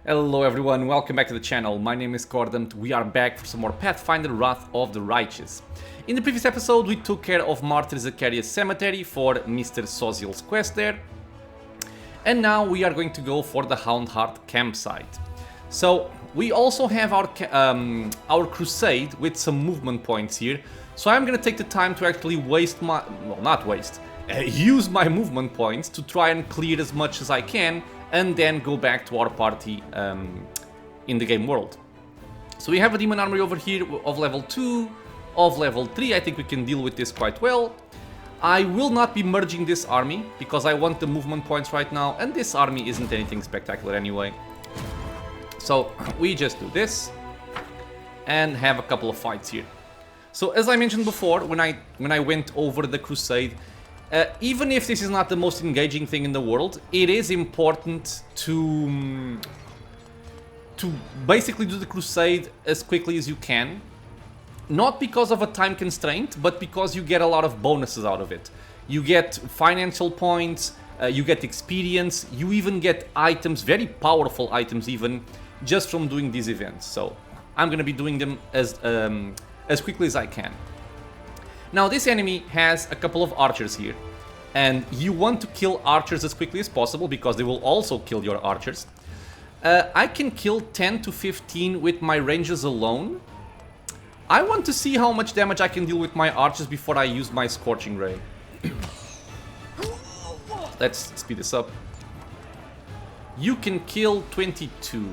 Hello everyone, welcome back to the channel. My name is Cordant. We are back for some more Pathfinder Wrath of the Righteous. In the previous episode we took care of Martyr Zacharias Cemetery for Mr. Sozil's quest there. And now we are going to go for the Houndheart campsite. So we also have our Crusade with some movement points here. So I'm going to take the time to actually waste my... well, not waste. Use my movement points to try and clear as much as I can and then go back to our party in the game world. So we have a demon armory over here of level 2, of level 3, I think we can deal with this quite well. I will not be merging this army, because I want the movement points right now, and this army isn't anything spectacular anyway. So we just do this, and have a couple of fights here. So as I mentioned before, when I went over the Crusade, even if this is not the most engaging thing in the world, it is important to basically do the Crusade as quickly as you can. Not because of a time constraint, but because you get a lot of bonuses out of it. You get financial points, you get experience, you even get items, very powerful items even, just from doing these events. So I'm going to be doing them as quickly as I can. Now this enemy has a couple of archers here, and you want to kill archers as quickly as possible because they will also kill your archers. I can kill 10 to 15 with my ranges alone. I want to see how much damage I can deal with my archers before I use my Scorching Ray. Let's speed this up. You can kill 22.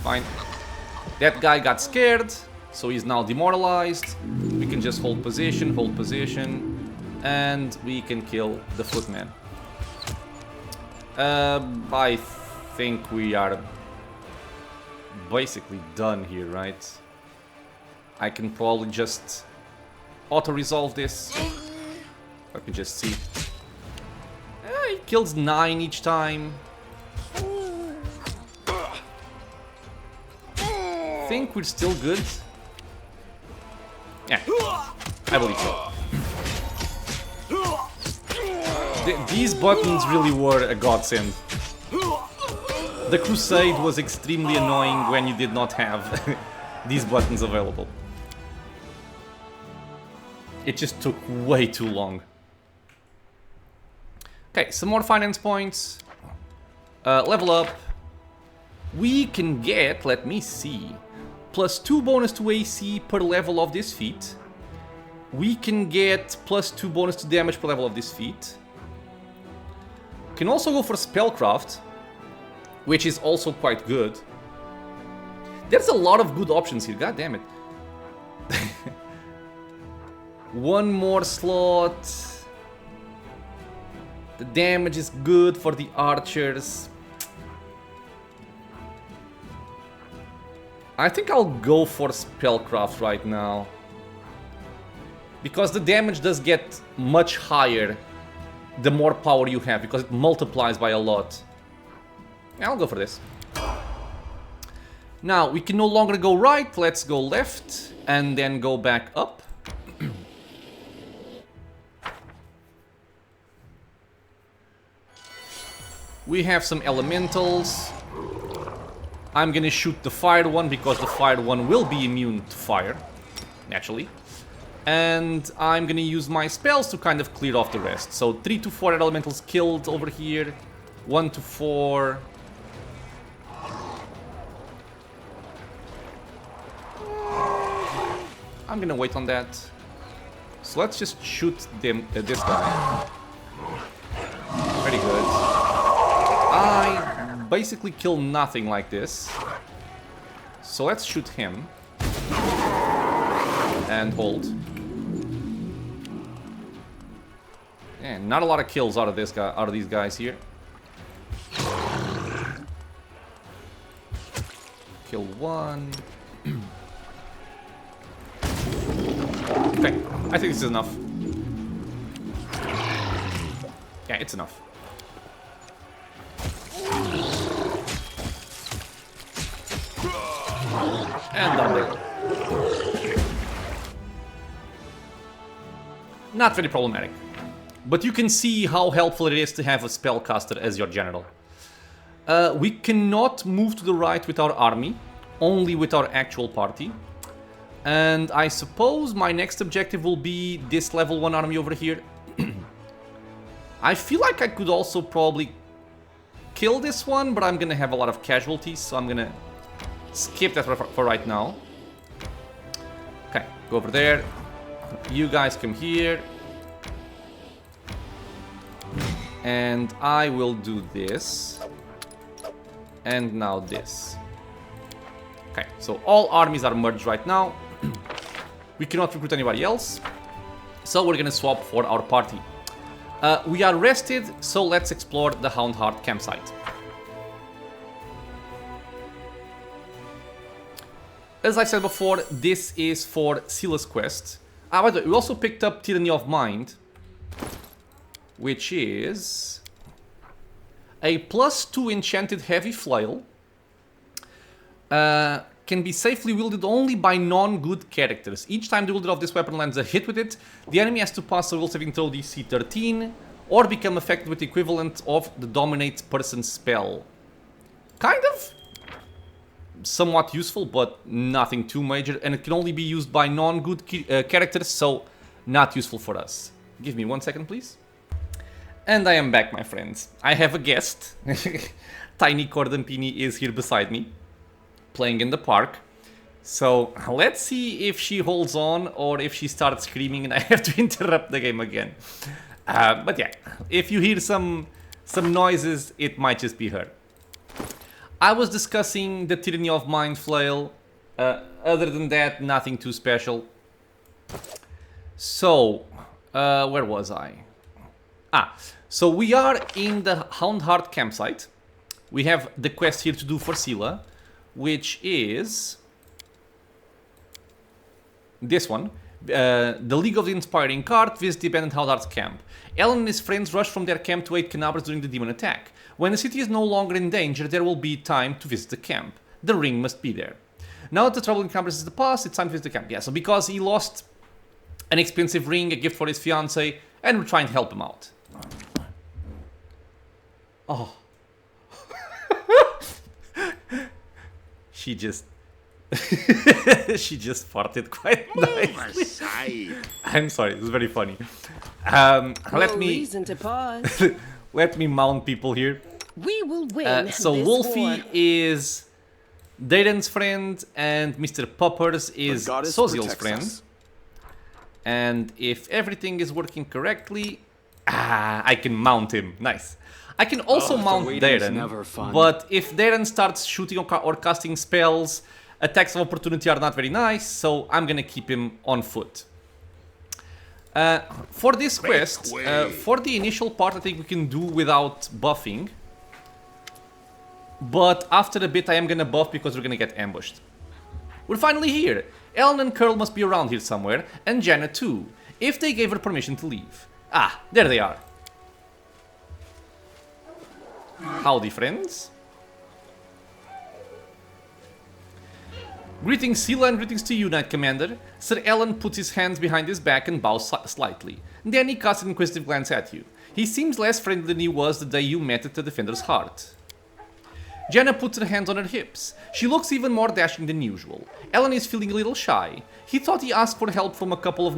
Fine. That guy got scared, so he's now demoralized. We can just hold position, and we can kill the footman. I think we are basically done here, right? I can probably just auto-resolve this. Let me just see. He kills 9 each time. I think we're still good. Yeah, I believe so. These buttons really were a godsend. The Crusade was extremely annoying when you did not have these buttons available. It just took way too long. Okay, some more finance points. Level up. We can get, let me see, +2 bonus to AC per level of this feat. We can get +2 bonus to damage per level of this feat. Can also go for Spellcraft, which is also quite good. There's a lot of good options here, god damn it. One more slot. The damage is good for the archers. I think I'll go for Spellcraft right now. Because the damage does get much higher the more power you have, because it multiplies by a lot. Yeah, I'll go for this. Now, we can no longer go right, let's go left, and then go back up. We have some elementals. I'm gonna shoot the fired one, because the fired one will be immune to fire, naturally. And I'm gonna use my spells to kind of clear off the rest. So 3 to 4 elementals killed over here. 1 to 4. I'm gonna wait on that. So let's just shoot them, this guy. Very good. I basically kill nothing like this. So let's shoot him. And hold. Yeah, not a lot of kills out of this guy, out of these guys here. Kill one. Okay, I think this is enough. Yeah, it's enough. And down they go. Not very problematic. But you can see how helpful it is to have a spellcaster as your general. We cannot move to the right with our army, only with our actual party. And I suppose my next objective will be this level 1 army over here. I feel like I could also probably kill this one, but I'm gonna have a lot of casualties, so I'm gonna skip that for right now. Okay, go over there. You guys come here. And I will do this. And now this. Okay, so all armies are merged right now. We cannot recruit anybody else. So we're gonna swap for our party. We are rested, so let's explore the Houndheart campsite. As I said before, this is for Seelah's quest. By the way, we also picked up Tyranny of Mind, which is a +2 enchanted heavy flail. Can be safely wielded only by non-good characters. Each time the wielder of this weapon lands a hit with it, the enemy has to pass a will saving throw DC 13 or become affected with the equivalent of the dominate person spell. Kind of somewhat useful, but nothing too major, and it can only be used by non-good characters, so not useful for us. Give me 1 second, please. And I am back, my friends. I have a guest. Tiny Cordampini is here beside me, playing in the park. So let's see if she holds on or if she starts screaming and I have to interrupt the game again. But yeah, if you hear some noises, it might just be her. I was discussing the Tyranny of Mind flail. Other than that, nothing too special. So, where was I? So we are in the Houndheart campsite. We have the quest here to do for Seelah, which is this one. The League of the Inspiring Cart visits the abandoned Houndheart's camp. Alan and his friends rush from their camp to aid Canabras during the demon attack. When the city is no longer in danger, there will be time to visit the camp. The ring must be there. Now that the trouble in Canabras is the past, it's time to visit the camp. Yeah, so because he lost an expensive ring, a gift for his fiancée, and we're trying to help him out. Oh. She just farted quite nicely. I'm sorry, it was very funny. Let me reason to pause. let me mount people here. We will win. So this Wolfie war. is Darren's friend, and Mr. Poppers is Soziel's friend. Us. And if everything is working correctly, I can mount him. Nice. I can also mount Darren, but if Darren starts shooting or casting spells, attacks of opportunity are not very nice, so I'm gonna keep him on foot. For this quest, for the initial part, I think we can do without buffing. But after a bit, I am gonna buff because we're gonna get ambushed. We're finally here. Ellen and Curl must be around here somewhere, and Jenna too, if they gave her permission to leave. There they are. Howdy, friends. Greetings, Seelah, and greetings to you, Knight Commander. Sir Alan puts his hands behind his back and bows slightly. Then he casts an inquisitive glance at you. He seems less friendly than he was the day you met at the Defender's Heart. Jenna puts her hands on her hips. She looks even more dashing than usual. Alan is feeling a little shy. He thought he asked for help from a couple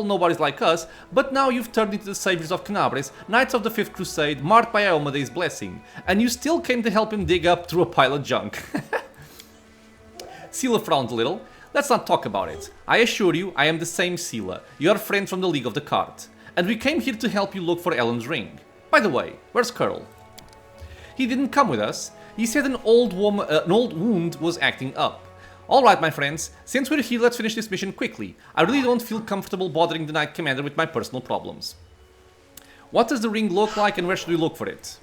nobodies like us, but now you've turned into the saviors of Canabras, Knights of the Fifth Crusade, marked by Iomede's blessing, and you still came to help him dig up through a pile of junk. Seelah frowned a little. Let's not talk about it. I assure you, I am the same Seelah, your friend from the League of the Cart, and we came here to help you look for Ellen's ring. By the way, where's Curl? He didn't come with us. He said an old wound was acting up. Alright, my friends, since we're here, let's finish this mission quickly. I really don't feel comfortable bothering the Knight Commander with my personal problems. What does the ring look like and where should we look for it?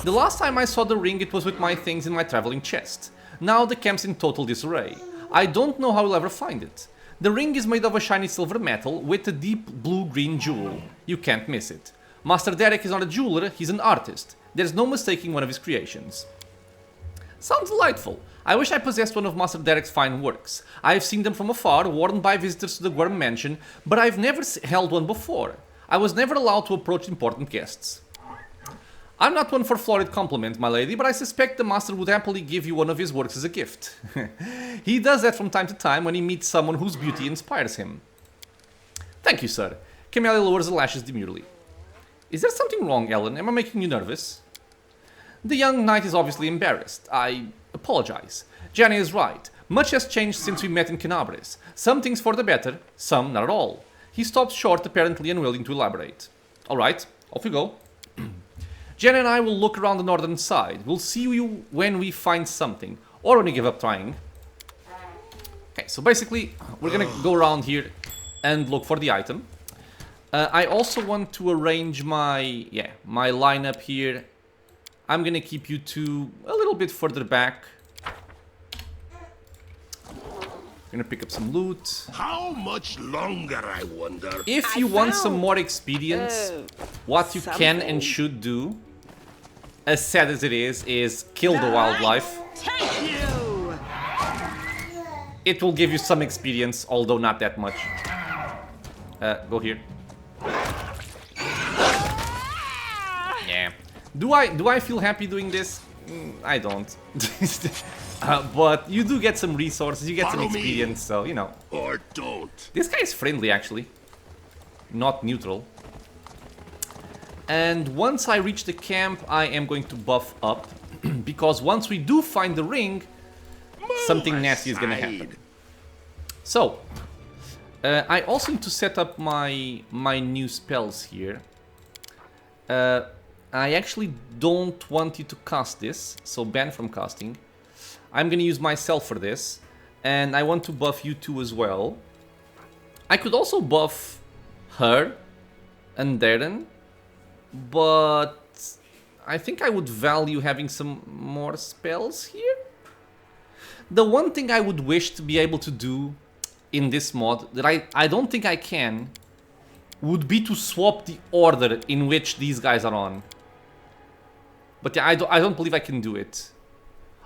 The last time I saw the ring, it was with my things in my traveling chest. Now the camp's in total disarray. I don't know how we'll ever find it. The ring is made of a shiny silver metal with a deep blue-green jewel. You can't miss it. Master Derek is not a jeweler, he's an artist. There's no mistaking one of his creations. Sounds delightful. I wish I possessed one of Master Derek's fine works. I have seen them from afar, worn by visitors to the Worm Mansion, but I've never held one before. I was never allowed to approach important guests. I'm not one for florid compliment, my lady, but I suspect the master would happily give you one of his works as a gift. He does that from time to time when he meets someone whose beauty inspires him. Thank you, sir. Camellia lowers the lashes demurely. Is there something wrong, Ellen? Am I making you nervous? The young knight is obviously embarrassed. I apologize. Jenny is right. Much has changed since we met in Canabres. Some things for the better, some not at all. He stops short, apparently unwilling to elaborate. Alright, off we go. Jen and I will look around the northern side. We'll see you when we find something. Or when we give up trying. Okay, so basically, we're gonna go around here and look for the item. I also want to arrange my lineup here. I'm gonna keep you two a little bit further back. Gonna pick up some loot. How much longer, I wonder? If you want some more experience, what you can and should do, as sad as it is kill the wildlife. Take you! It will give you some experience, although not that much. Go here. Yeah. Do I feel happy doing this? I don't. But you do get some resources, you get some experience, so, you know. Or don't. This guy is friendly, actually. Not neutral. And once I reach the camp, I am going to buff up. Because once we do find the ring, something nasty is gonna happen. So, I also need to set up my new spells here. I actually don't want you to cast this, so ban from casting. I'm gonna use myself for this, and I want to buff you two as well. I could also buff her and Darren, but I think I would value having some more spells here. The one thing I would wish to be able to do in this mod, that I don't think I can, would be to swap the order in which these guys are on. But yeah, I don't believe I can do it.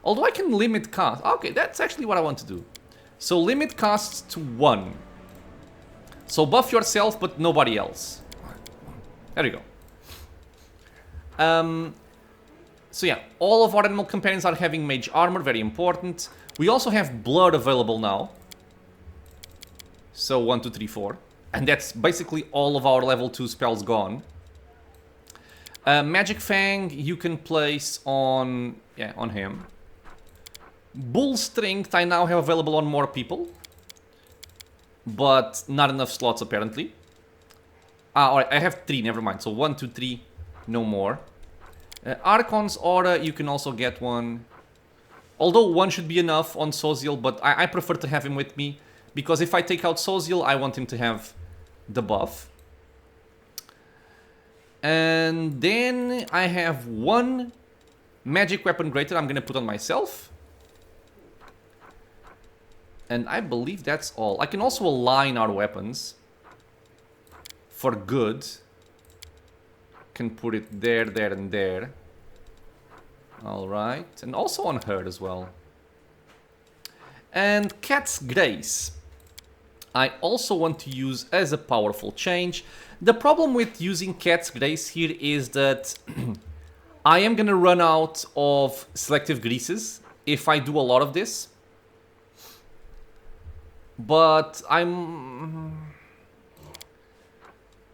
Although I can limit cast. Okay, that's actually what I want to do. So limit casts to 1. So buff yourself, but nobody else. There we go. So yeah, all of our animal companions are having mage armor, very important. We also have blood available now. So 1, 2, 3, 4. And that's basically all of our level 2 spells gone. Magic Fang you can place on him. Bull Strength I now have available on more people. But not enough slots apparently. Alright, I have 3, never mind. So 1, 2, 3, no more. Archon's Aura, you can also get one. Although 1 should be enough on Soziel, but I prefer to have him with me. Because if I take out Soziel, I want him to have the buff. And then I have 1 magic weapon greater I'm gonna put on myself. And I believe that's all. I can also align our weapons for good. Can put it there, there, and there. Alright. And also on her as well. And Cat's Grace I also want to use as a powerful change. The problem with using Cat's Grace here is that I am gonna run out of selective greases if I do a lot of this. But I don't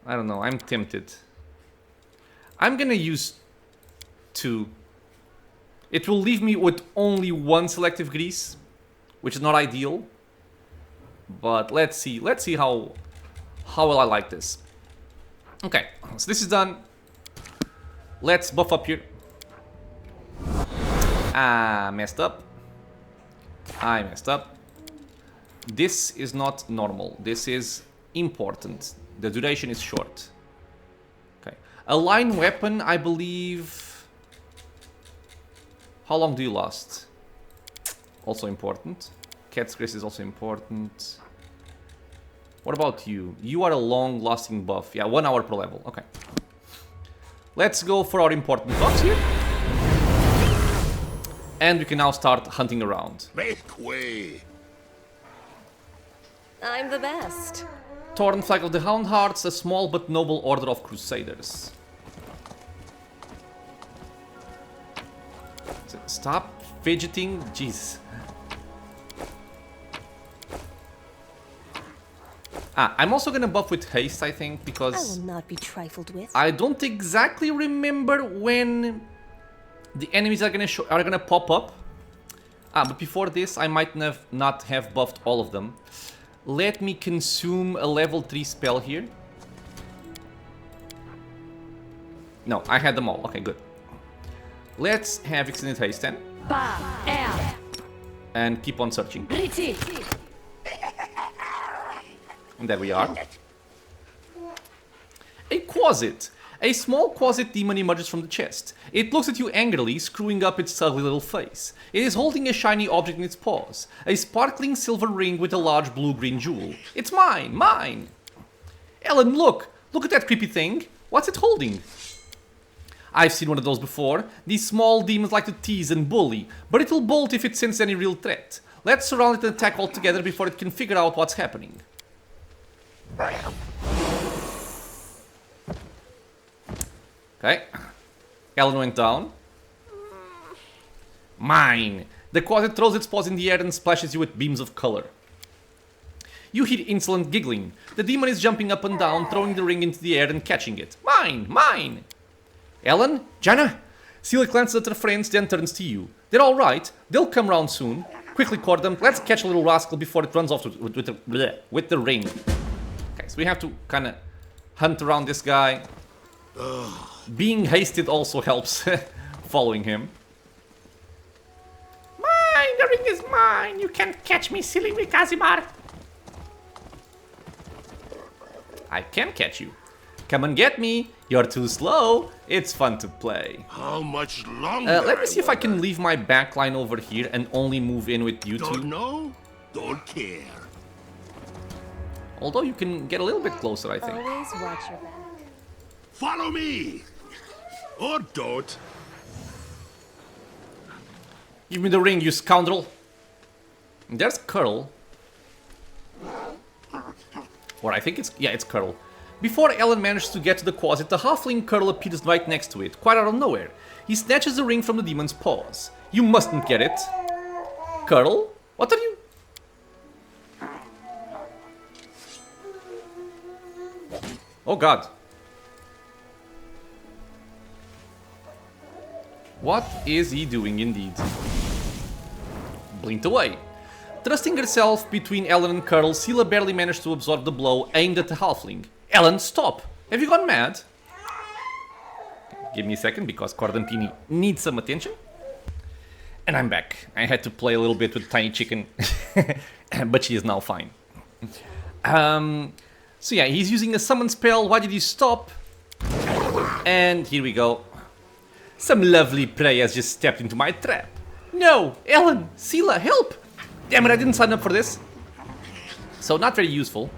know, I'm tempted. I'm gonna use 2. It will leave me with only 1 selective grease, which is not ideal. But let's see how well I like this. Okay, so this is done. Let's buff up here. Messed up. I messed up. This is not normal. This is important. The duration is short. Okay. Align weapon, I believe. How long do you last? Also important. Cat's Grace is also important. What about you? You are a long-lasting buff. Yeah, 1 hour per level. Okay. Let's go for our important buffs here. And we can now start hunting around. Make way. I'm the best. Torn Flag of the Houndhearts, a small but noble order of crusaders. Stop fidgeting, jeez. I'm also gonna buff with haste, I think, because I will not be trifled with. I don't exactly remember when the enemies are gonna pop up. But before this, I might not have buffed all of them. Let me consume a level 3 spell here. No, I had them all. Okay, good. Let's have extended haste then. And keep on searching. And there we are. A quasit. A small quasit demon emerges from the chest. It looks at you angrily, screwing up its ugly little face. It is holding a shiny object in its paws. A sparkling silver ring with a large blue-green jewel. It's mine! Mine! Ellen, look! Look at that creepy thing! What's it holding? I've seen one of those before. These small demons like to tease and bully, but it'll bolt if it senses any real threat. Let's surround it and attack all together before it can figure out what's happening. Okay. Ellen went down. Mine! The quasit throws its paws in the air and splashes you with beams of color. You hear insolent giggling. The demon is jumping up and down, throwing the ring into the air and catching it. Mine! Mine! Ellen? Jana? Seelah glances at her friends, then turns to you. They're alright. They'll come round soon. Quickly court them. Let's catch a little rascal before it runs off with the ring. Okay, so we have to kind of hunt around this guy. Being hasted also helps following him. Mine! The ring is mine! You can't catch me, silly Mikazimar! I can catch you. Come and get me! You're too slow! It's fun to play. How much longer? Let me see if I can leave my backline over here and only move in with you two. Don't know? Don't care. Although you can get a little bit closer, I think. Always watch your back. Follow me! Or don't. Give me the ring, you scoundrel! There's Curl. Or I think it's... yeah, it's Curl. Before Ellen manages to get to the quasit, the halfling Curl appears right next to it, quite out of nowhere. He snatches the ring from the demon's paws. You mustn't get it. Curl? What are you... oh god. What is he doing indeed? Blinked away. Thrusting herself between Ellen and Curl, Seelah barely managed to absorb the blow aimed at the halfling. Ellen, stop! Have you gone mad? Give me a second, because Cordampini needs some attention. And I'm back. I had to play a little bit with Tiny Chicken, but she is now fine. So yeah, he's using a summon spell. Why did you stop? And here we go. Some lovely prey has just stepped into my trap. No! Ellen! Seelah, help! Damn it, I didn't sign up for this. So not very useful.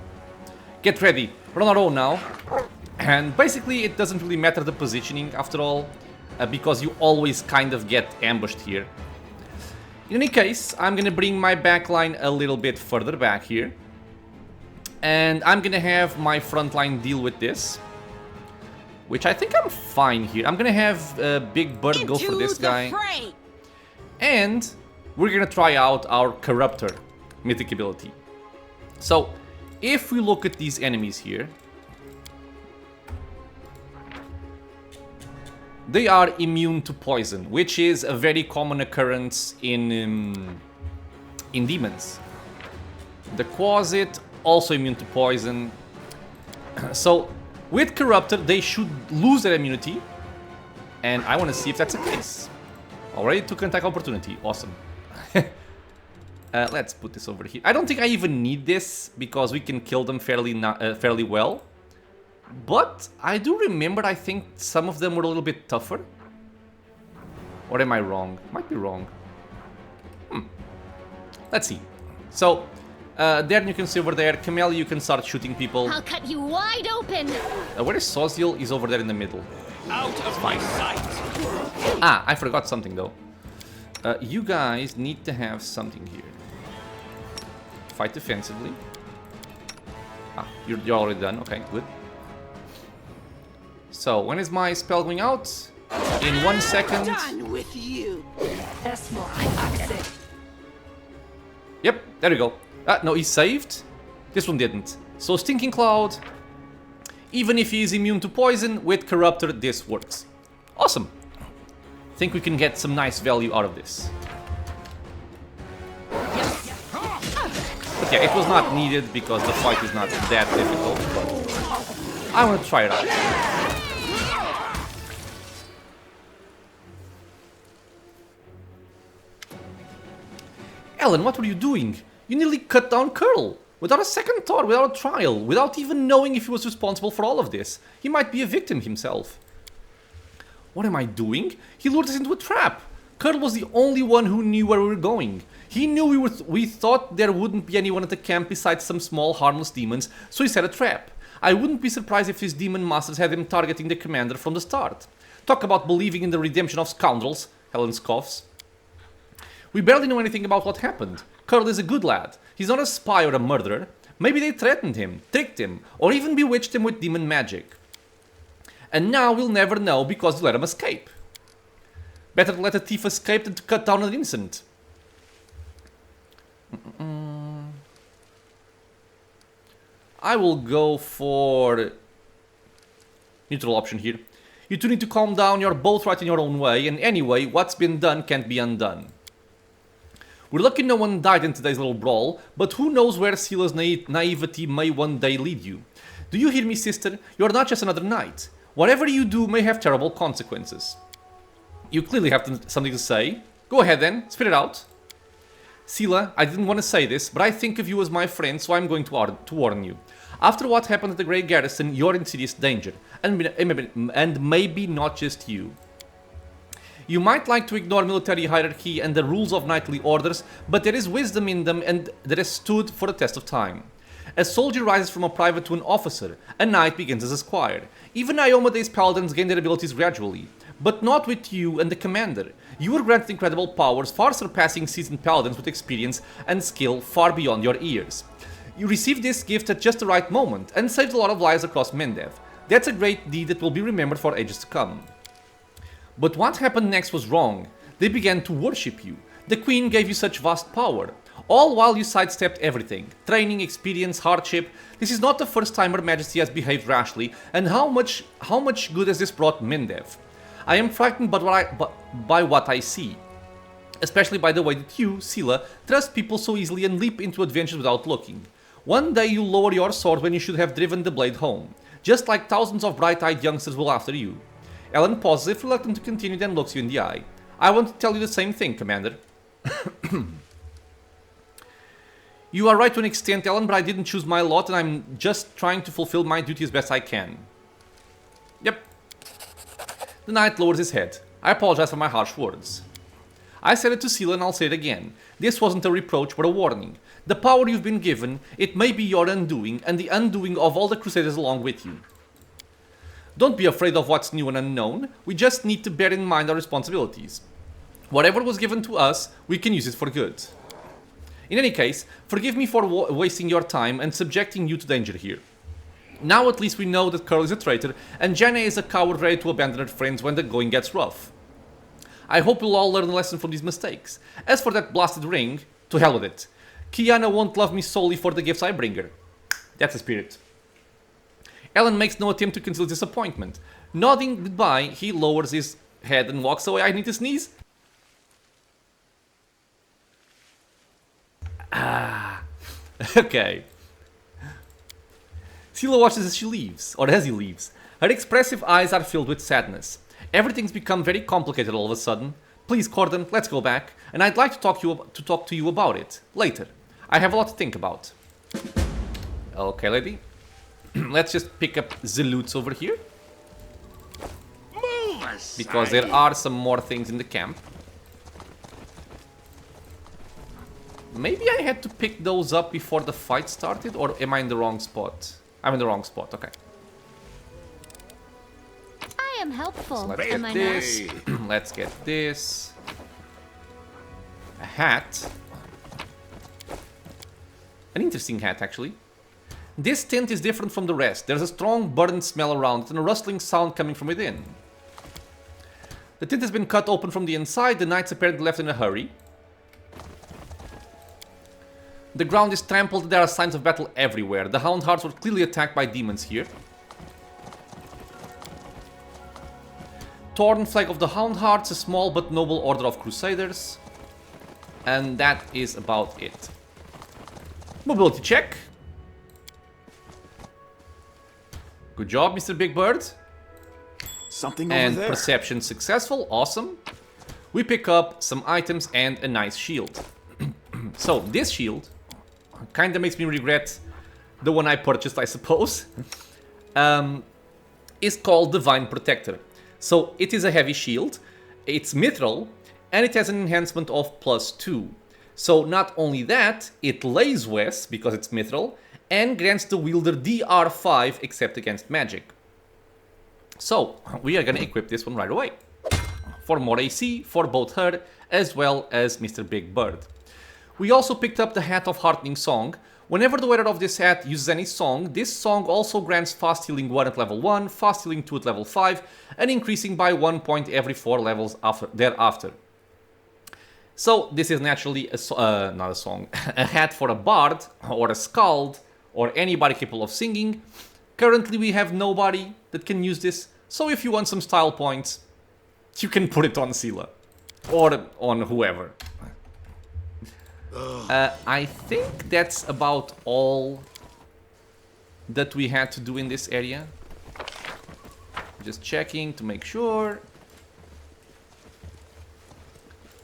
Get ready. We're on our own now. And basically it doesn't really matter the positioning after all, because you always kind of get ambushed here. In any case, I'm gonna bring my backline a little bit further back here. And I'm gonna have my front line deal with this. Which I think I'm fine here. I'm gonna have Big Bird go for this guy. And we're gonna try out our Corruptor mythic ability. So, if we look at these enemies here, they are immune to poison, which is a very common occurrence in demons. The Quasit, also immune to poison. So, with Corruptor, they should lose their immunity. And I want to see if that's the case. Already took an attack opportunity. Awesome. Let's put this over here. I don't think I even need this, because we can kill them fairly well. But I do remember, I think some of them were a little bit tougher. Or am I wrong? Might be wrong. Let's see. So, Darren, you can see over there. Kameli, you can start shooting people. I'll cut you wide open. Where is Soziel? He's over there in the middle. Out of my sight. Ah, I forgot something though. You guys need to have something here. Fight defensively. Ah, you're already done. Okay, good. So, when is my spell going out? In 1 second. Done with you. Yep, there we go. No, he saved. This one didn't. So, Stinking Cloud. Even if he is immune to poison, with Corruptor, this works. Awesome. Think we can get some nice value out of this. But yeah, it was not needed because the fight is not that difficult, but I want to try it out. Ellen, what were you doing? You nearly cut down Curl. Without a second thought, without a trial, without even knowing if he was responsible for all of this. He might be a victim himself. What am I doing? He lured us into a trap. Curl was the only one who knew where we were going. He knew we thought there wouldn't be anyone at the camp besides some small harmless demons, so he set a trap. I wouldn't be surprised if his demon masters had him targeting the commander from the start. Talk about believing in the redemption of scoundrels, Helen scoffs. We barely know anything about what happened. Curl is a good lad. He's not a spy or a murderer. Maybe they threatened him, tricked him, or even bewitched him with demon magic. And now we'll never know because you let him escape. Better to let a thief escape than to cut down an innocent. I will go for neutral option here. You two need to calm down, you're both right in your own way, and anyway, what's been done can't be undone. We're lucky no one died in today's little brawl, but who knows where Seelah's naivety may one day lead you. Do you hear me, sister? You're not just another knight. Whatever you do may have terrible consequences. You clearly have something to say. Go ahead then, spit it out. Seelah, I didn't want to say this, but I think of you as my friend, so I'm going to warn you. After what happened at the Grey Garrison, you're in serious danger, and maybe not just you. You might like to ignore military hierarchy and the rules of knightly orders, but there is wisdom in them and that has stood for the test of time. A soldier rises from a private to an officer, a knight begins as a squire. Even Iomede's paladins gain their abilities gradually, but not with you and the commander. You were granted incredible powers far surpassing seasoned paladins with experience and skill far beyond your ears. You received this gift at just the right moment and saved a lot of lives across Mendev. That's a great deed that will be remembered for ages to come. But what happened next was wrong. They began to worship you. The queen gave you such vast power. All while you sidestepped everything. Training, experience, hardship. This is not the first time Her Majesty has behaved rashly, and how much good has this brought Mendev? I am frightened by what I see. Especially by the way that you, Seelah, trust people so easily and leap into adventures without looking. One day you'll lower your sword when you should have driven the blade home. Just like thousands of bright-eyed youngsters will after you. Ellen pauses if reluctant to continue, then looks you in the eye. I want to tell you the same thing, Commander. You are right to an extent, Ellen, but I didn't choose my lot and I'm just trying to fulfill my duty as best I can. Yep. The knight lowers his head. I apologize for my harsh words. I said it to Seelah and I'll say it again. This wasn't a reproach but a warning. The power you've been given, it may be your undoing and the undoing of all the Crusaders along with you. Don't be afraid of what's new and unknown. We just need to bear in mind our responsibilities. Whatever was given to us, we can use it for good. In any case, forgive me for wasting your time and subjecting you to danger here. Now at least we know that Curl is a traitor and Janna is a coward ready to abandon her friends when the going gets rough. I hope we'll all learn a lesson from these mistakes. As for that blasted ring, to hell with it. Kiana won't love me solely for the gifts I bring her. That's the spirit. Ellen makes no attempt to conceal disappointment. Nodding goodbye, he lowers his head and walks away. I need to sneeze. Okay. Seelah watches as she leaves, or as he leaves. Her expressive eyes are filled with sadness. Everything's become very complicated all of a sudden. Please, Corden, let's go back, and I'd like to talk to you about it later. I have a lot to think about. Okay, lady. Let's just pick up the loots over here. Move aside. Because there are some more things in the camp. Maybe I had to pick those up before the fight started, or am I in the wrong spot? I'm in the wrong spot, okay. I am helpful. So let's am get I this. not? Let's get this. A hat. An interesting hat, actually. This tint is different from the rest. There's a strong burnt smell around it and a rustling sound coming from within. The tint has been cut open from the inside. The knights apparently left in a hurry. The ground is trampled. There are signs of battle everywhere. The Houndhearts were clearly attacked by demons here. Torn flag of the Houndhearts, a small but noble order of crusaders. And that is about it. Mobility check. Good job, Mr. Big Bird. Something And over there. perception successful, awesome. We pick up some items and a nice shield. So, this shield kinda makes me regret the one I purchased, I suppose. Is called Divine Protector. So, it is a heavy shield, it's mithril, and it has an enhancement of +2. So, not only that, it lays west, because it's mithril, and grants the wielder DR5 except against magic. So, we are gonna equip this one right away. For more AC, for both her, as well as Mr. Big Bird. We also picked up the Hat of Heartening Song. Whenever the wearer of this hat uses any song, this song also grants Fast Healing 1 at level 1, Fast Healing 2 at level 5, and increasing by 1 point every 4 levels thereafter. So, this is naturally not a song, a hat for a bard, or a skald, or anybody capable of singing. Currently we have nobody that can use this, so if you want some style points, you can put it on Seelah. Or on whoever. I think that's about all that we had to do in this area. Just checking to make sure.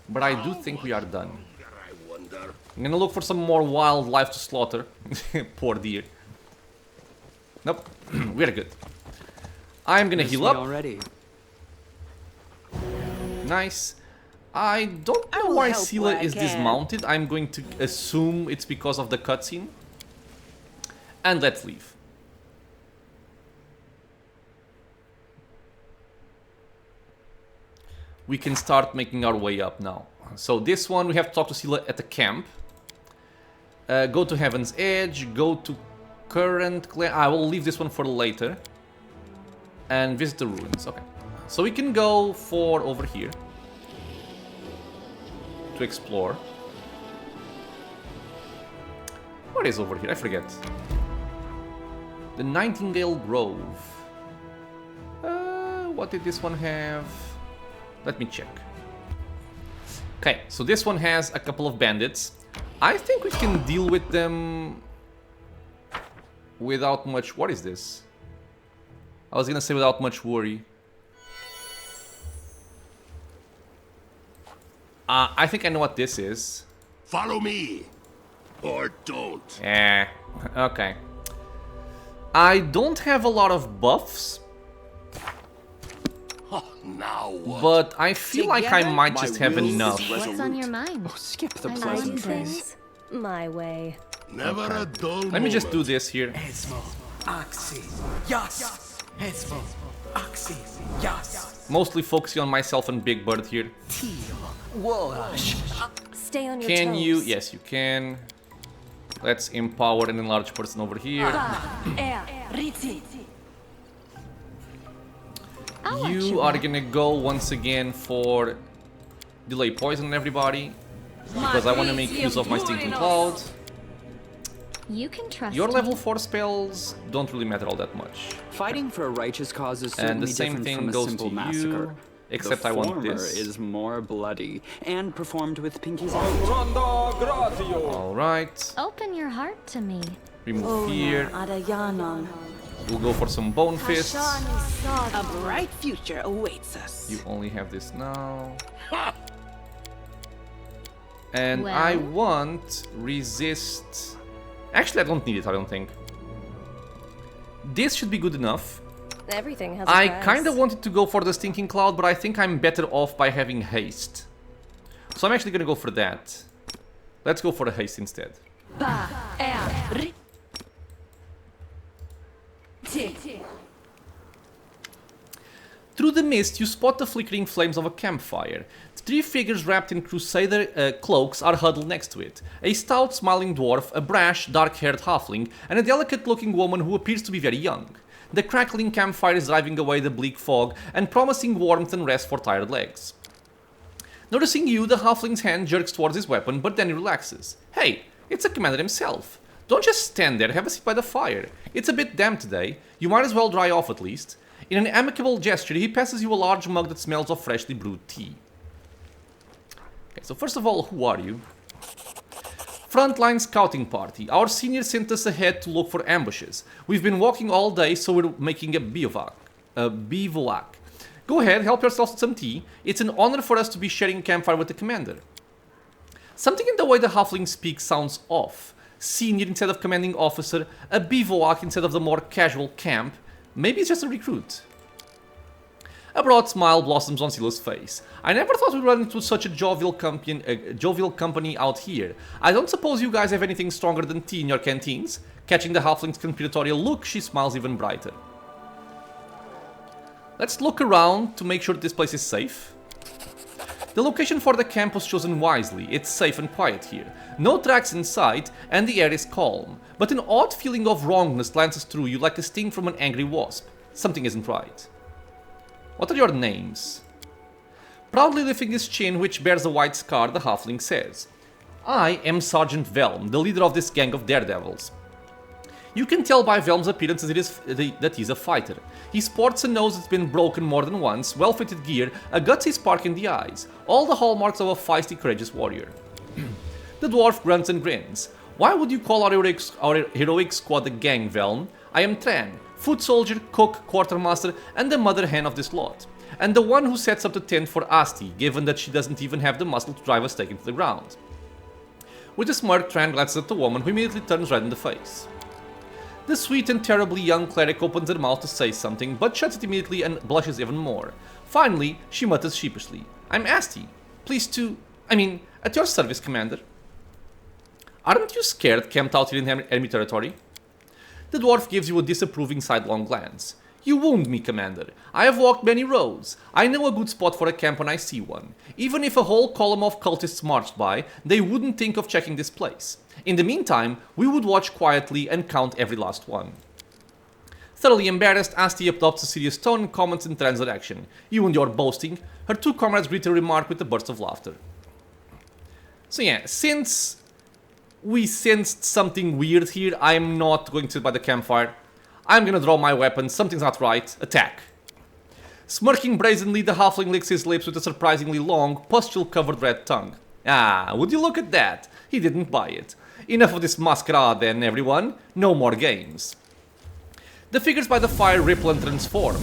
But I do think we are done. I wonder. I'm gonna look for some more wildlife to slaughter. Poor deer. Nope, we're good. I'm gonna heal up. Already. Nice. I don't know will why help Seelah where I is can. dismounted. I'm going to assume it's because of the cutscene. And let's leave. We can start making our way up now. So this one, we have to talk to Seelah at the camp. Go to Heaven's Edge, go to Current Clan. I will leave this one for later. And visit the ruins. Okay. So we can go for over here. To explore. What is over here? I forget. The Nightingale Grove. What did this one have? Let me check. Okay, so this one has a couple of bandits. I think we can deal with them without much... What is this? I was gonna say without much worry. I think I know what this is. Follow me, or don't. Okay. I don't have a lot of buffs, Oh, now what? but I feel like I might my just have will is enough. What's on your mind? Oh, skip the I like pleasantries. things my way. Never a dull Let me just do moment. this here. Esmo, Oxy, Yas, Esmo, Oxy, Yas, Mostly focusing on myself and Big Bird here. Teal, Wash, Stay on your Can toes. you? Yes, you can. Let's empower an enlarged person over here. I'll watch You your are back. gonna go once again for delay poison on everybody. Because I want to make use of my Stinking Cloud. You can trust Your me. level 4 spells don't really matter all that much. Fighting for a righteous cause is certainly And the same different thing from a goes simple to massacre. you. Except the I want former this. is more bloody and performed with pinkies out. Alright. Open your heart to me. Remove fear. Adayanon. We'll go for some bone fists. A bright future awaits us. You only have this now. And I Well? want resist. Actually, I don't need it, I don't think. This should be good enough. Everything has a I price. kind of wanted to go for the Stinking Cloud, but I think I'm better off by having haste. So I'm actually gonna go for that. Let's go for the haste instead. Through the mist, you spot the flickering flames of a campfire. The 3 figures wrapped in Crusader cloaks are huddled next to it. A stout, smiling dwarf, a brash, dark-haired halfling, and a delicate-looking woman who appears to be very young. The crackling campfire is driving away the bleak fog and promising warmth and rest for tired legs. Noticing you, the halfling's hand jerks towards his weapon, but then he relaxes. Hey, it's the commander himself. Don't just stand there, have a seat by the fire. It's a bit damp today, you might as well dry off at least. In an amicable gesture, he passes you a large mug that smells of freshly brewed tea. Okay, so first of all, who are you? Frontline scouting party. Our senior sent us ahead to look for ambushes. We've been walking all day, so we're making a bivouac. Go ahead, help yourselves with some tea. It's an honor for us to be sharing campfire with the commander. Something in the way the halfling speaks sounds off. Senior instead of commanding officer, a bivouac instead of the more casual camp. Maybe it's just a recruit. A broad smile blossoms on Seelah's face. I never thought we'd run into such a jovial company out here. I don't suppose you guys have anything stronger than tea in your canteens? Catching the halfling's conspiratorial look, she smiles even brighter. Let's look around to make sure this place is safe. The location for the camp was chosen wisely. It's safe and quiet here. No tracks in sight, and the air is calm. But an odd feeling of wrongness lances through you like a sting from an angry wasp. Something isn't right. What are your names? Proudly lifting his chin, which bears a white scar, the halfling says, I am Sergeant Velm, the leader of this gang of daredevils. You can tell by Velm's appearance that he's a fighter. He sports a nose that's been broken more than once, well-fitted gear, a gutsy spark in the eyes, all the hallmarks of a feisty, courageous warrior. The dwarf grunts and grins. Why would you call our heroic squad a gang, Velm? I am Tran, foot soldier, cook, quartermaster, and the mother hen of this lot. And the one who sets up the tent for Asti, given that she doesn't even have the muscle to drive a stake into the ground. With a smirk, Tran glances at the woman, who immediately turns red in the face. The sweet and terribly young cleric opens her mouth to say something, but shuts it immediately and blushes even more. Finally, she mutters sheepishly, I'm Asti. Pleased to... at your service, Commander. Aren't you scared camped out here in enemy territory? The dwarf gives you a disapproving sidelong glance. You wound me, Commander. I have walked many roads. I know a good spot for a camp when I see one. Even if a whole column of cultists marched by, they wouldn't think of checking this place. In the meantime, we would watch quietly and count every last one. Thoroughly embarrassed, Asti adopts a serious tone and comments in Tran's direction. You and your boasting. Her 2 comrades greet her remark with a burst of laughter. So yeah, since we sensed something weird here, I'm not going to sit by the campfire. I'm gonna draw my weapon, something's not right, attack. Smirking brazenly, the halfling licks his lips with a surprisingly long, pustule-covered red tongue. Ah, would you look at that? He didn't buy it. Enough of this masquerade then, everyone. No more games. The figures by the fire ripple and transform.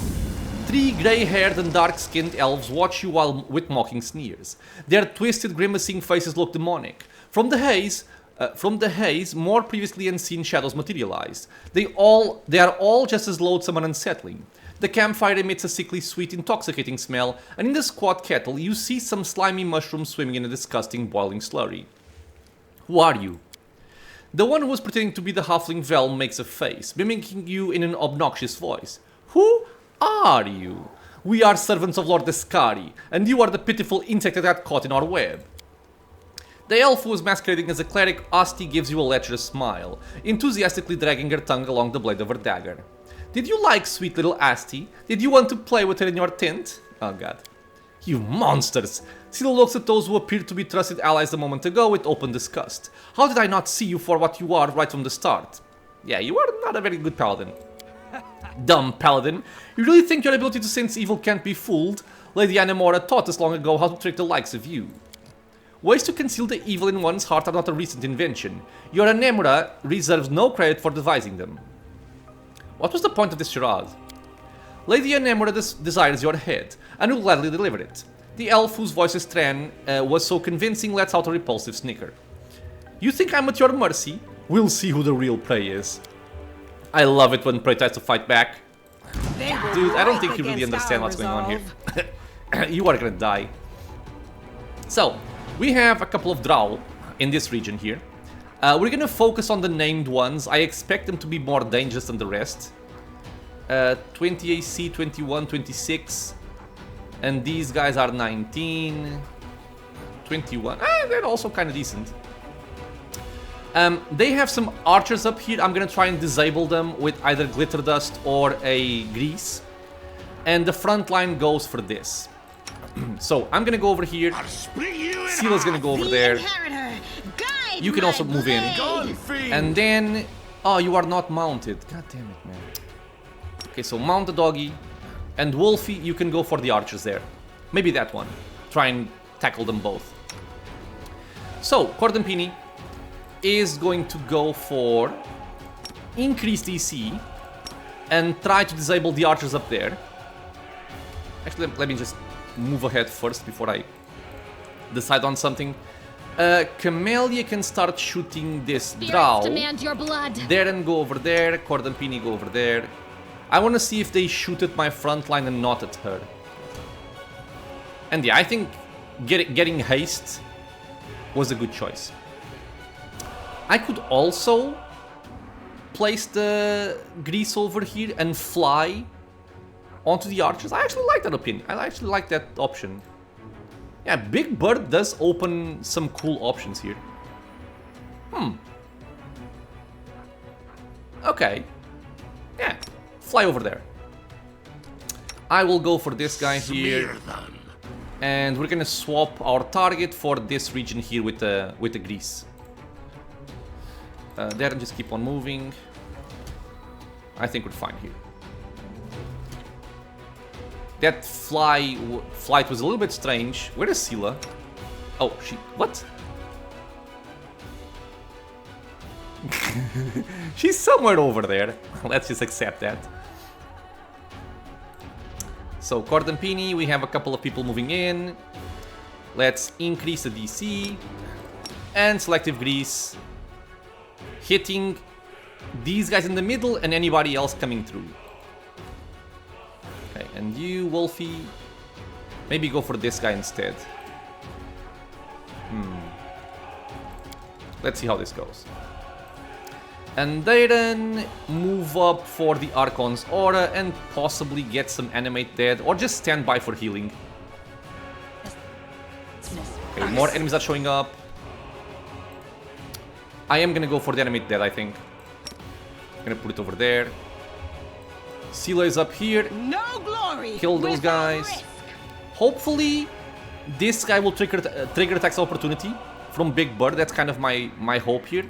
3 grey-haired and dark-skinned elves watch you with mocking sneers. Their twisted, grimacing faces look demonic. From the haze, more previously unseen shadows materialize. They are all just as loathsome and unsettling. The campfire emits a sickly, sweet, intoxicating smell, and in the squat kettle you see some slimy mushrooms swimming in a disgusting, boiling slurry. Who are you? The one who was pretending to be the halfling Velm makes a face, mimicking you in an obnoxious voice. Who are you? We are servants of Lord Descari, and you are the pitiful insect that got caught in our web. The elf who was masquerading as a cleric, Asti, gives you a lecherous smile, enthusiastically dragging her tongue along the blade of her dagger. Did you like sweet little Asti? Did you want to play with her in your tent? Oh god. You monsters! Seelah looks at those who appeared to be trusted allies a moment ago with open disgust. How did I not see you for what you are right from the start? Yeah, you are not a very good paladin. Dumb paladin. You really think your ability to sense evil can't be fooled? Lady Anemora taught us long ago how to trick the likes of you. Ways to conceal the evil in one's heart are not a recent invention. Your Anemora reserves no credit for devising them. What was the point of this charade? Lady Anemora desires your head, and will gladly deliver it. The elf whose voice is Tran was so convincing lets out a repulsive snicker. You think I'm at your mercy? We'll see who the real prey is. I love it when prey tries to fight back. Dude, I don't think you really understand what's going on here. You are gonna die. So, we have a couple of Drow in this region here. We're gonna focus on the named ones. I expect them to be more dangerous than the rest. 20 AC, 21, 26. And these guys are 19, 21. They're also kind of decent. They have some archers up here. I'm gonna try and disable them with either glitter dust or a grease. And the front line goes for this. So I'm gonna go over here. Seelah's gonna go over there. You can also move in. And then... Oh, you are not mounted. God damn it, man. Okay, so mount the doggy. And Wolfie, you can go for the archers there. Maybe that one. Try and tackle them both. So, Cordenpini is going to go for increased DC and try to disable the archers up there. Actually, let me just move ahead first before I decide on something. Camellia can start shooting this Drow. Demand your blood. Darren go over there, Cordenpini go over there. I want to see if they shoot at my front line and not at her. And yeah, I think getting haste was a good choice. I could also place the grease over here and fly onto the archers. I actually like that opinion. I actually like that option. Yeah, Big Bird does open some cool options here. Okay. Yeah, fly over there. I will go for this guy here. And we're gonna swap our target for this region here with the grease. There, and just keep on moving. I think we're fine here. That flight was a little bit strange. Where is Seelah? Oh, what? She's somewhere over there. Let's just accept that. So, Cordenpini, we have a couple of people moving in. Let's increase the DC. And selective grease. Hitting these guys in the middle and anybody else coming through. Okay, and you, Wolfie, maybe go for this guy instead. Let's see how this goes. And then move up for the Archon's Aura and possibly get some Animate Dead or just stand by for healing. Okay, more enemies are showing up. I am gonna go for the Animate Dead, I think. I'm gonna put it over there. Seelah is up here. No glory. Kill those guys. Hopefully, this guy will trigger attacks opportunity from Big Bird. That's kind of my hope here.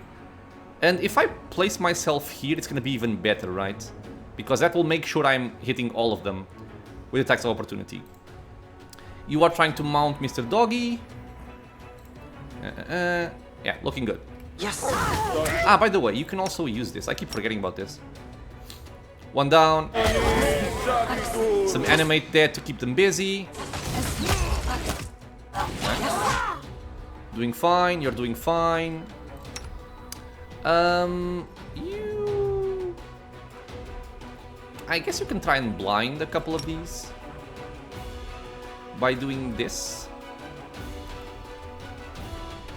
And if I place myself here, it's gonna be even better, right? Because that will make sure I'm hitting all of them with attacks of opportunity. You are trying to mount Mr. Doggy. Yeah, looking good. Yes. Ah, by the way, you can also use this. I keep forgetting about this. One down. Some Animate Dead to keep them busy. Doing fine, you're doing fine. I guess you can try and blind a couple of these by doing this.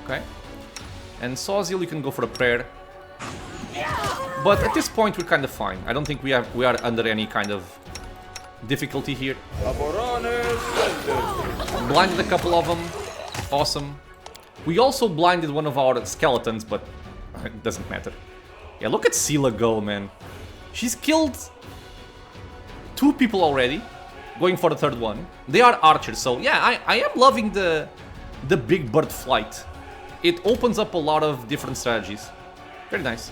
Okay. And Sawzil, you can go for a prayer. But at this point, we're kind of fine. I don't think we are under any kind of difficulty here. Blinded a couple of them. Awesome. We also blinded one of our skeletons, but it doesn't matter. Yeah, look at Seelah go, man. She's killed 2 people already, going for the 3rd one. They are archers, so yeah, I am loving the Big Bird flight. It opens up a lot of different strategies. Very nice.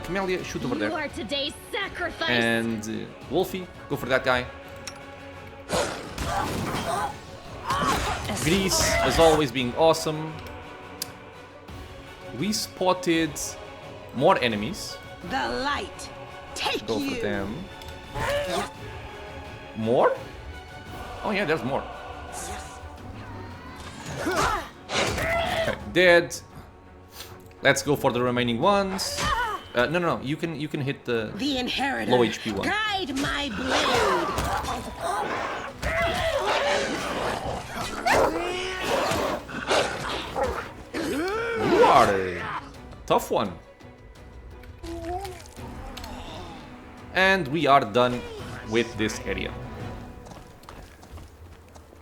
Camellia, shoot over there. You are today's sacrifice. And Wolfie, go for that guy. Grease, as always, being awesome. We spotted more enemies. The light. Take Go you. for them. More? Oh yeah, there's more. Okay, dead. Let's go for the remaining ones. No. You can hit the Inheritor. low HP one. Guide my blade. You are a tough one. And we are done with this area.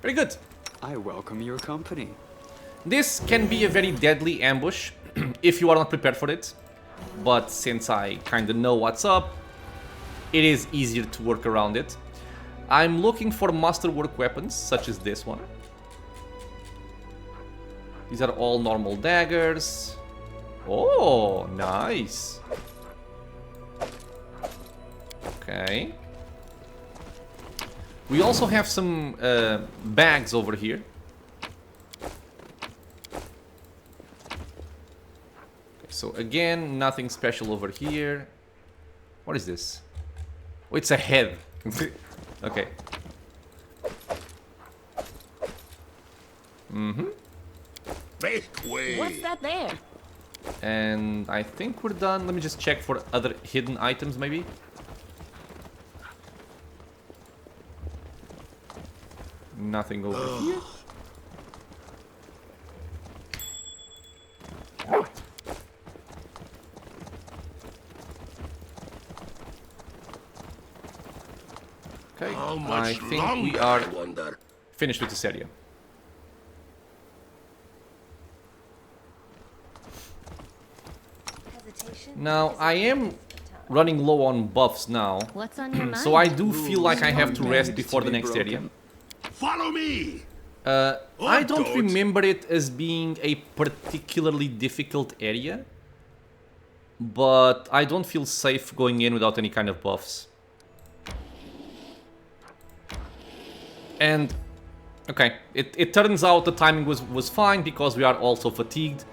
Very good. I welcome your company. This can be a very deadly ambush if you are not prepared for it. But since I kind of know what's up, it is easier to work around it. I'm looking for masterwork weapons, such as this one. These are all normal daggers. Oh, nice. Okay. We also have some bags over here. Okay, so again, nothing special over here. What is this? Oh, it's a head. Okay. Make way. What's that there? And I think we're done. Let me just check for other hidden items, maybe. Nothing over here. Okay, How I much think longer, we are I wonder? finished with this area. Now, I am running low on buffs now, What's on your mind? so I do feel like I have to rest before the next area. Follow me. I don't don't. remember it as being a particularly difficult area, but I don't feel safe going in without any kind of buffs. And, okay, it turns out the timing was fine because we are also fatigued,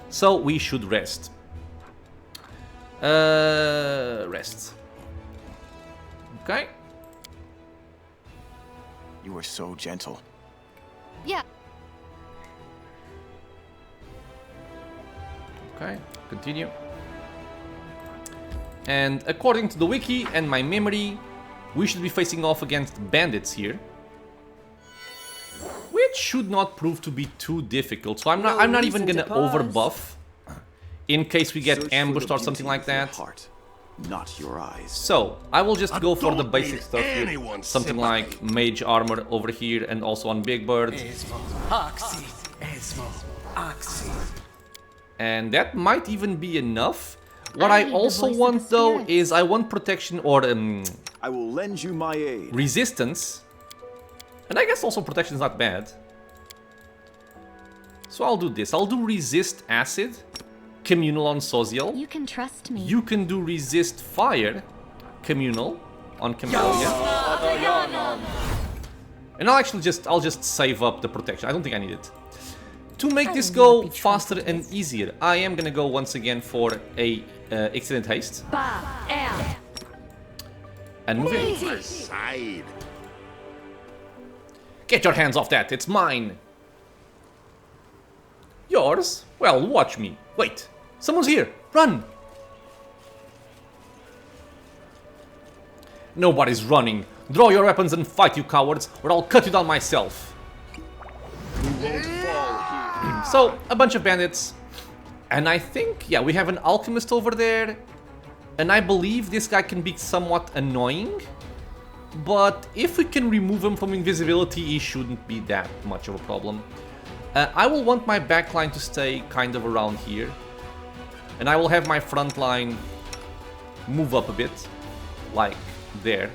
so we should rest. Rest. Okay. You were so gentle. Yeah. Okay, continue. And according to the wiki and my memory, we should be facing off against bandits here, which should not prove to be too difficult. So I'm not even gonna overbuff in case we get Search ambushed for or the something beauty like of your that. heart, not your eyes. So I will just go for the don't basic need stuff here. anyone's Something like sympathy. mage armor over here and also on Big Bird. Esmo, Oxy, Esmo, Oxy. And that might even be enough. What I I need the also voice of want the though spirits. is I want protection or I will lend you my aid. resistance. And I guess also protection is not bad. So I'll do this. I'll do resist acid, communal on Soziel. You can trust me. You can do resist fire, communal on Campfire. And I'll just save up the protection. I don't think I need it. To make this go faster and easier, I am gonna go once again for a excellent haste. And move in. My side. Get your hands off that, it's mine! Yours? Well, watch me. Wait, someone's here! Run! Nobody's running. Draw your weapons and fight, you cowards, or I'll cut you down myself. So, a bunch of bandits. And I think, yeah, we have an alchemist over there. And I believe this guy can be somewhat annoying. But if we can remove him from invisibility, he shouldn't be that much of a problem. I will want my back line to stay kind of around here. And I will have my front line move up a bit. Like there.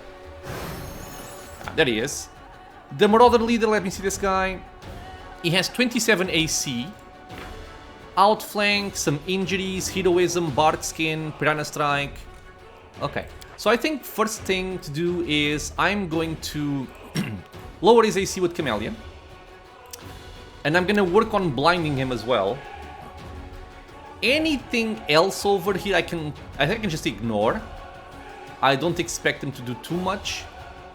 There he is. The Marauder leader, let me see this guy. He has 27 AC. Outflank, some injuries, heroism, bark skin, piranha strike. Okay. So I think first thing to do is I'm going to lower his AC with Chameleon. And I'm gonna work on blinding him as well. Anything else over here I think I can just ignore. I don't expect him to do too much.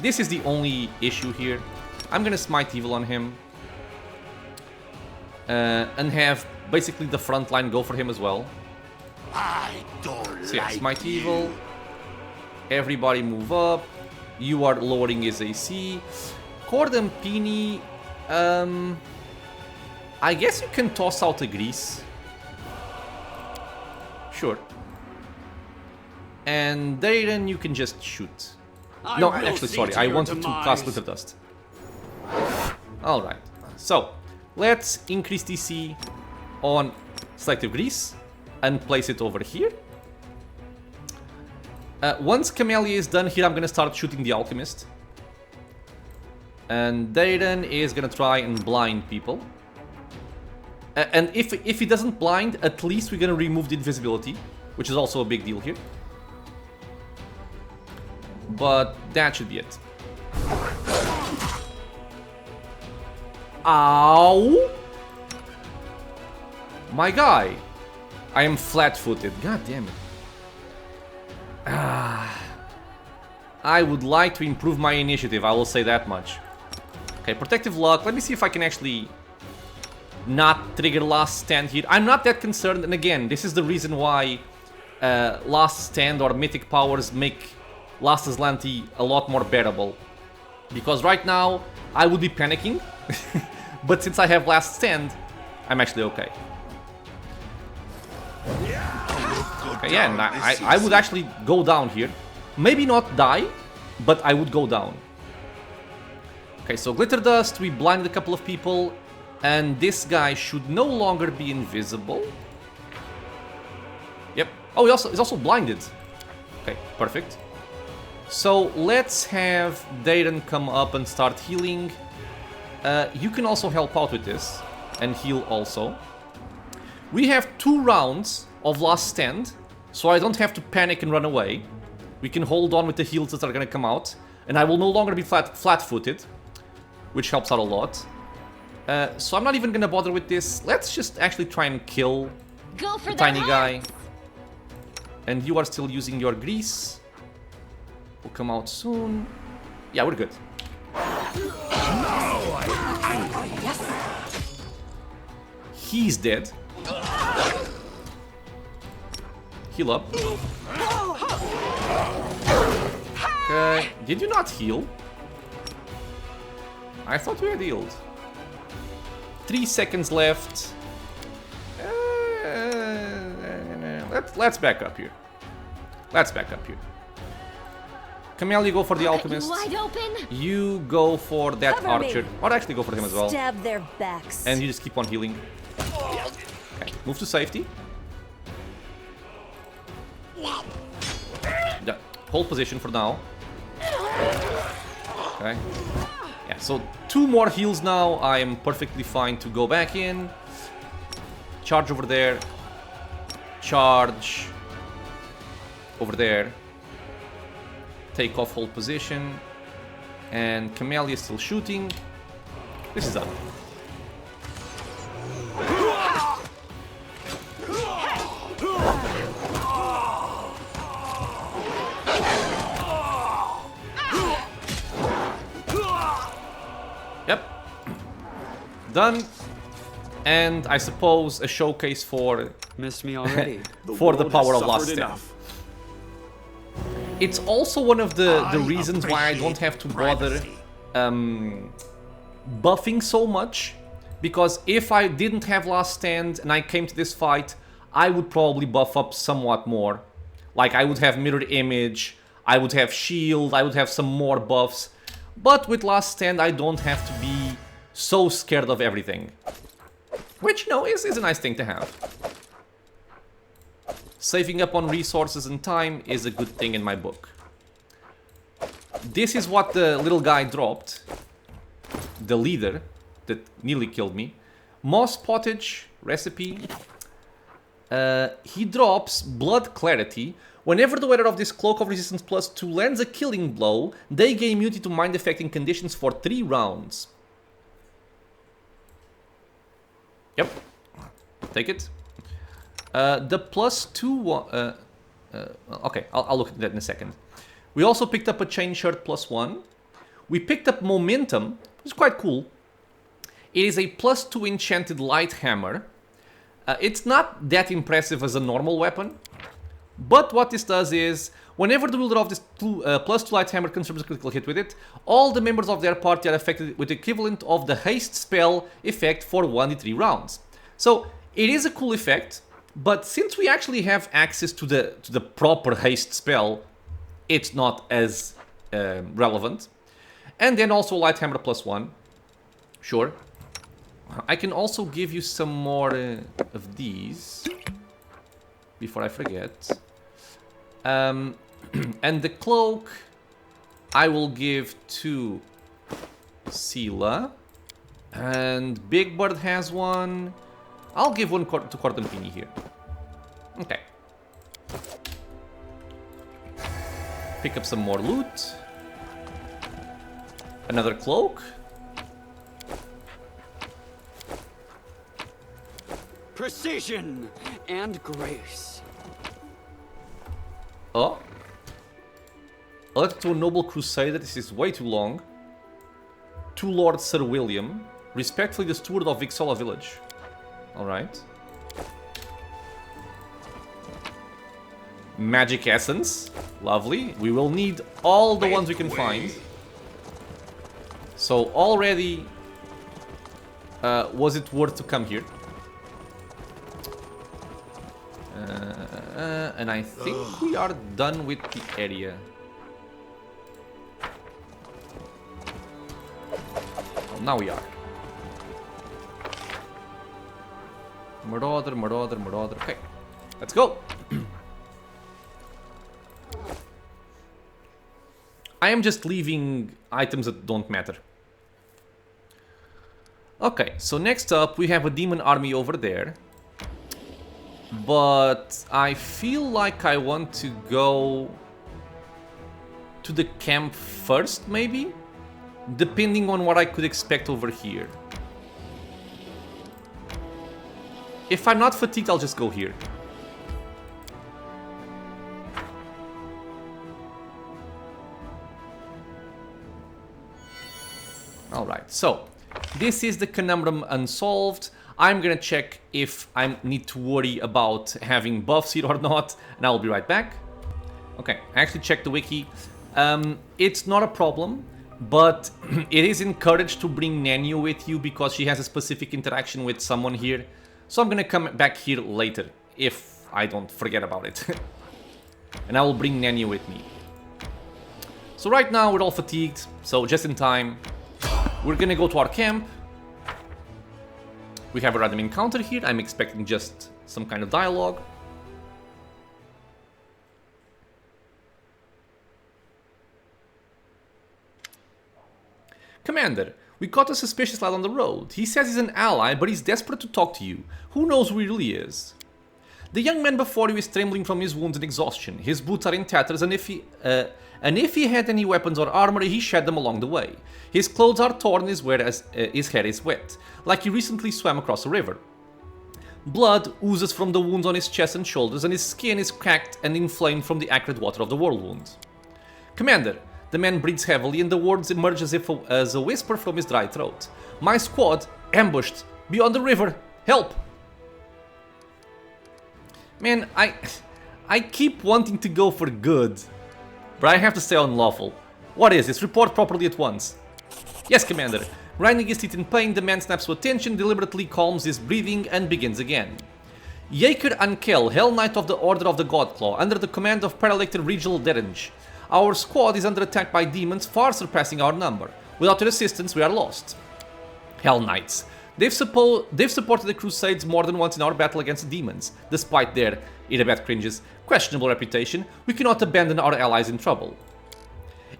This is the only issue here. I'm gonna Smite Evil on him. And have basically the front line go for him as well. I don't So yeah, like Smite you. Evil. Everybody move up. You are lowering his AC. Cordampini, I guess you can toss out a grease. Sure. And Darren, you can just shoot. No, actually, sorry. I wanted to cast Glitter Dust. Alright, so let's increase DC on Selective Grease and place it over here. Once Camellia is done here, I'm gonna start shooting the Alchemist. And Darren is gonna try and blind people. And if he doesn't blind, at least we're gonna remove the invisibility, which is also a big deal here. But that should be it. Ow! My guy. I am flat-footed. God damn it. I would like to improve my initiative, I will say that much. Okay, Protective Luck. Let me see if I can actually not trigger Last Stand here. I'm not that concerned, and again, this is the reason why Last Stand or Mythic Powers make Last Azlanti a lot more bearable. Because right now, I would be panicking, but since I have Last Stand, I'm actually okay. Okay, yeah, and I would actually go down here. Maybe not die, but I would go down. Okay, so Glitter Dust, we blinded a couple of people, and this guy should no longer be invisible. Yep. Oh, he's also blinded. Okay, perfect. So let's have Darren come up and start healing. You can also help out with this and heal also. We have 2 rounds of Last Stand, so I don't have to panic and run away. We can hold on with the heals that are gonna come out, and I will no longer be flat-footed, which helps out a lot. So I'm not even gonna bother with this. Let's just actually try and kill the tiny guy. And you are still using your grease. Will come out soon. Yeah, we're good. He's dead. Heal up. Okay, did you not heal? I thought we had healed. 3 seconds left. Let's back up here. Let's back up here. Camille, you go for the Alchemist. Wide open. You go for that Cover Archer. me. Or actually go for him as well. Stab their backs. And you just keep on healing. Okay, move to safety. Yeah, hold position for now. Okay. Yeah, so 2 more heals now. I am perfectly fine to go back in. Charge over there. Charge over there. Take off hold position. And Camellia is still shooting. This is up. Yep. Done. And I suppose a showcase for Missed me already. for the world power has of Last suffered Stand. enough. It's also one of the reasons why I don't appreciate have to bother privacy. buffing so much. Because if I didn't have Last Stand and I came to this fight, I would probably buff up somewhat more. Like I would have Mirror Image, I would have Shield, I would have some more buffs. But with Last Stand I don't have to be so scared of everything. Which, you know, is a nice thing to have. Saving up on resources and time is a good thing in my book. This is what the little guy dropped. The leader that nearly killed me. Moss Pottage recipe. He drops Blood Clarity. Whenever the wearer of this Cloak of Resistance +2 lands a killing blow, they gain immunity to mind affecting conditions for 3 rounds. Yep. Take it. The +2... okay, I'll look at that in a second. We also picked up a Chain Shirt +1. We picked up Momentum, which is quite cool. It is a +2 enchanted light hammer. It's not that impressive as a normal weapon. But what this does is, whenever the wielder of this +2 light hammer confirms a critical hit with it, all the members of their party are affected with the equivalent of the haste spell effect for 1d3 rounds. So it is a cool effect, but since we actually have access to the proper haste spell, it's not as relevant. And then also light hammer +1. Sure. I can also give you some more of these before I forget. And the cloak I will give to Seelah. And Big Bird has one. I'll give one to Cortantini here. Okay. Pick up some more loot. Another cloak. Precision and grace. Oh. A letter to a noble crusader. This is way too long. To Lord Sir William. Respectfully the steward of Vixola village. Alright. Magic essence. Lovely. We will need all the ones we can find. So already was it worth to come here? And I think we are done with the area. Well, now we are. Marauder, Marauder, Marauder. Okay, let's go. I am just leaving items that don't matter. Okay, so next up we have a demon army over there. But I feel like I want to go to the camp first, maybe? Depending on what I could expect over here. If I'm not fatigued, I'll just go here. Alright, so this is the conundrum unsolved. I'm gonna check if I need to worry about having buffs here or not, and I'll be right back. Okay, I actually checked the wiki. It's not a problem, but it is encouraged to bring Nanya with you because she has a specific interaction with someone here. So I'm gonna come back here later, if I don't forget about it. And I will bring Nanya with me. So right now we're all fatigued, so just in time. We're gonna go to our camp. We have a random encounter here. I'm expecting just some kind of dialogue. Commander, we caught a suspicious lad on the road. He says he's an ally, but he's desperate to talk to you. Who knows who he really is? The young man before you is trembling from his wounds and exhaustion. His boots are in tatters, and if he had any weapons or armor, he shed them along the way. His clothes are torn, his hair is wet, like he recently swam across a river. Blood oozes from the wounds on his chest and shoulders, and his skin is cracked and inflamed from the acrid water of the whirlwind. Commander, the man breathes heavily, and the words emerge as a whisper from his dry throat. My squad, ambushed, beyond the river, help! Man, I keep wanting to go for good, but I have to stay on lawful. What is this? Report properly at once. Yes, Commander. Grinding his teeth in pain, the man snaps to attention, deliberately calms his breathing, and begins again. Yeaker Ankel, Hellknight of the Order of the Godclaw, under the command of Paralector Regal Derange. Our squad is under attack by demons far surpassing our number. Without your assistance, we are lost. Hellknights. They've supported the Crusades more than once in our battle against the demons. Despite their, Irabet cringes, questionable reputation, we cannot abandon our allies in trouble.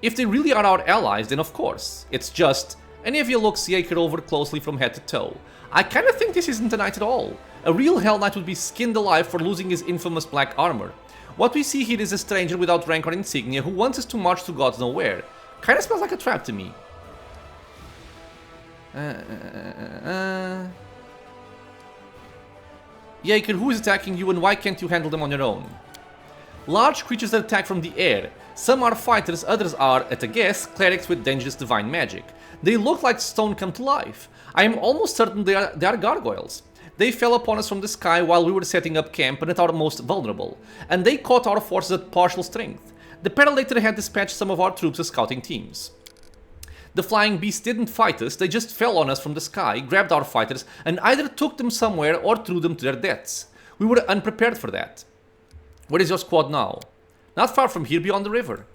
If they really are our allies, then of course. It's just, Anivia looks Yeaker over closely from head to toe. I kinda think this isn't a knight at all. A real Hellknight would be skinned alive for losing his infamous black armor. What we see here is a stranger without rank or insignia who wants us to march to God's nowhere. Kinda smells like a trap to me. Yeaker, who is attacking you and why can't you handle them on your own? Large creatures that attack from the air. Some are fighters, others are, at a guess, clerics with dangerous divine magic. They look like stone come to life. I am almost certain they are gargoyles. They fell upon us from the sky while we were setting up camp and at our most vulnerable, and they caught our forces at partial strength. The Paralector had dispatched some of our troops as scouting teams. The flying beasts didn't fight us, they just fell on us from the sky, grabbed our fighters, and either took them somewhere or threw them to their deaths. We were unprepared for that. Where is your squad now? Not far from here, beyond the river.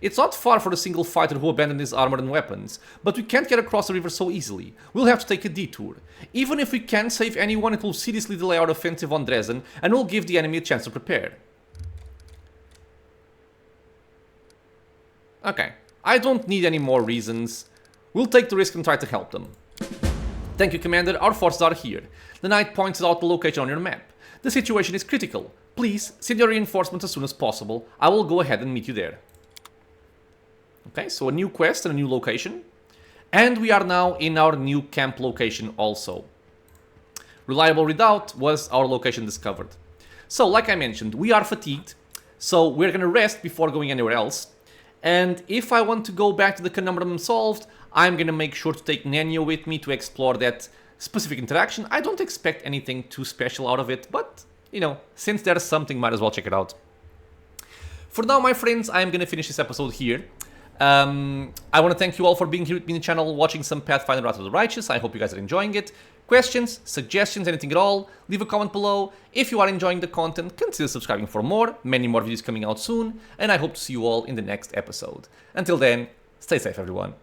It's not far for a single fighter who abandoned his armor and weapons, but we can't get across the river so easily. We'll have to take a detour. Even if we can't save anyone, it will seriously delay our offensive on Dresden and will give the enemy a chance to prepare. Okay, I don't need any more reasons. We'll take the risk and try to help them. Thank you, Commander. Our forces are here. The knight points out the location on your map. The situation is critical. Please, send your reinforcements as soon as possible. I will go ahead and meet you there. Okay, so a new quest and a new location. And we are now in our new camp location also. Reliable Redoubt was our location discovered. So, like I mentioned, we are fatigued. So, we're gonna rest before going anywhere else. And if I want to go back to the conundrum unsolved, I'm gonna make sure to take Nenio with me to explore that specific interaction. I don't expect anything too special out of it, but, you know, since there's something, might as well check it out. For now, my friends, I'm gonna finish this episode here. I want to thank you all for being here with me in the channel, watching some Pathfinder Wrath of the Righteous. I hope you guys are enjoying it. Questions, suggestions, anything at all, leave a comment below. If you are enjoying the content, consider subscribing for more. Many more videos coming out soon, and I hope to see you all in the next episode. Until then, stay safe, everyone.